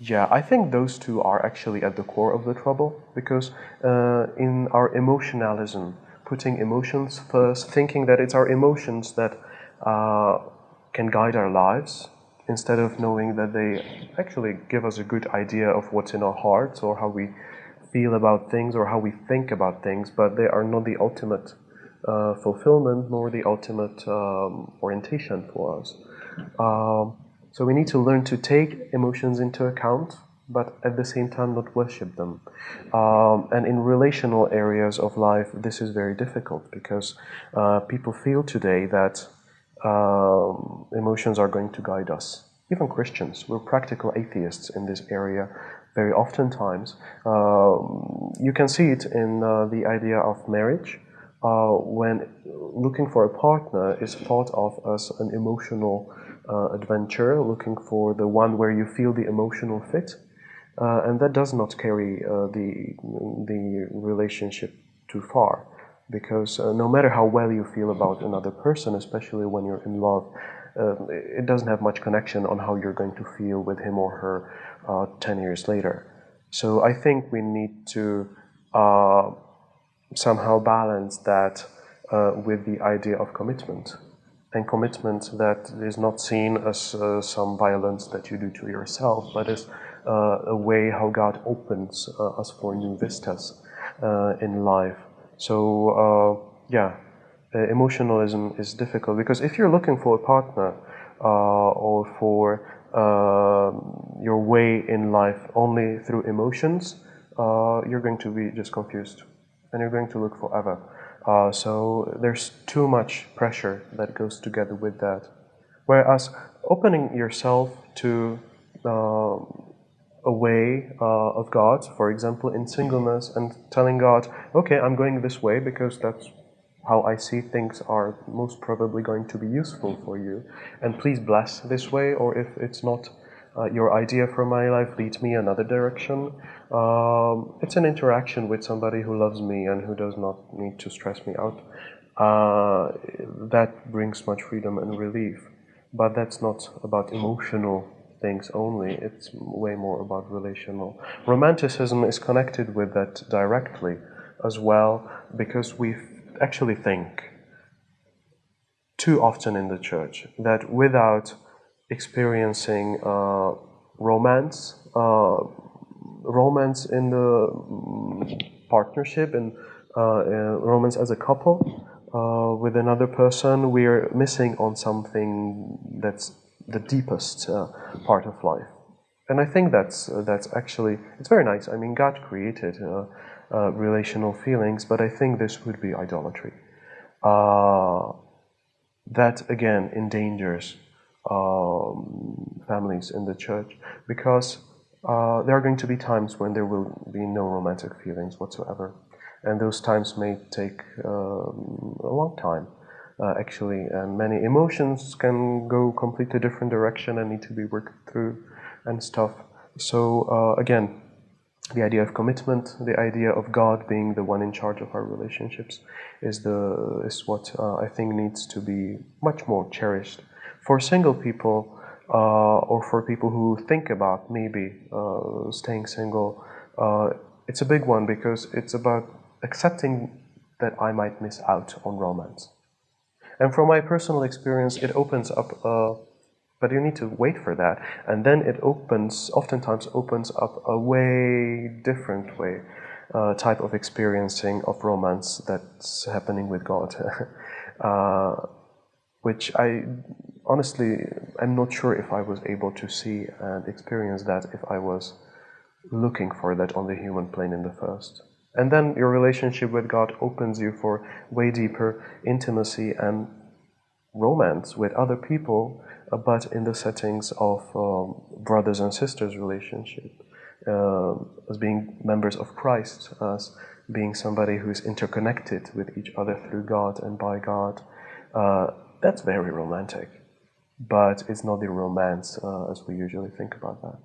Yeah, I think those two are actually at the core of the trouble, because in our emotionalism, putting emotions first, thinking that it's our emotions that can guide our lives, instead of knowing that they actually give us a good idea of what's in our hearts, or how we feel about things, or how we think about things, but they are not the ultimate fulfillment, nor the ultimate orientation for us. So we need to learn to take emotions into account, but at the same time not worship them. And in relational areas of life, this is very difficult, because people feel today that emotions are going to guide us. Even Christians, we're practical atheists in this area very oftentimes. You can see it in the idea of marriage, when looking for a partner is thought of as an emotional adventure, looking for the one where you feel the emotional fit, and that does not carry the relationship too far, because no matter how well you feel about another person, especially when you're in love, it doesn't have much connection on how you're going to feel with him or her 10 years later. So I think we need to somehow balance that with the idea of commitment. And commitment that is not seen as some violence that you do to yourself, but as a way how God opens us for new vistas in life. So, emotionalism is difficult, because if you're looking for a partner or for your way in life only through emotions, you're going to be just confused, and you're going to look forever. So there's too much pressure that goes together with that. Whereas opening yourself to a way of God, for example, in singleness, and telling God, okay, I'm going this way because that's how I see things are most probably going to be useful for you, and please bless this way, or if it's not your idea for my life, lead me another direction. It's an interaction with somebody who loves me and who does not need to stress me out. That brings much freedom and relief. But that's not about emotional things only, it's way more about relational. Romanticism is connected with that directly as well, because we actually think too often in the church that without experiencing romance in the partnership, and romance as a couple with another person, we're missing on something that's the deepest part of life. And I think that's actually, it's very nice. I mean, God created relational feelings, but I think this would be idolatry. That again endangers families in the church, because there are going to be times when there will be no romantic feelings whatsoever, and those times may take a long time, actually, and many emotions can go completely different direction and need to be worked through and stuff. So again, the idea of commitment, the idea of God being the one in charge of our relationships, is what I think needs to be much more cherished. For single people, or for people who think about maybe staying single, it's a big one, because it's about accepting that I might miss out on romance. And from my personal experience, it opens up, but you need to wait for that, and then it oftentimes opens up a way different way, type of experiencing of romance that's happening with God, which I honestly, I'm not sure if I was able to see and experience that if I was looking for that on the human plane in the first. And then your relationship with God opens you for way deeper intimacy and romance with other people, but in the settings of brothers and sisters relationship, as being members of Christ, as being somebody who is interconnected with each other through God and by God. That's very romantic, but it's not the romance as we usually think about that.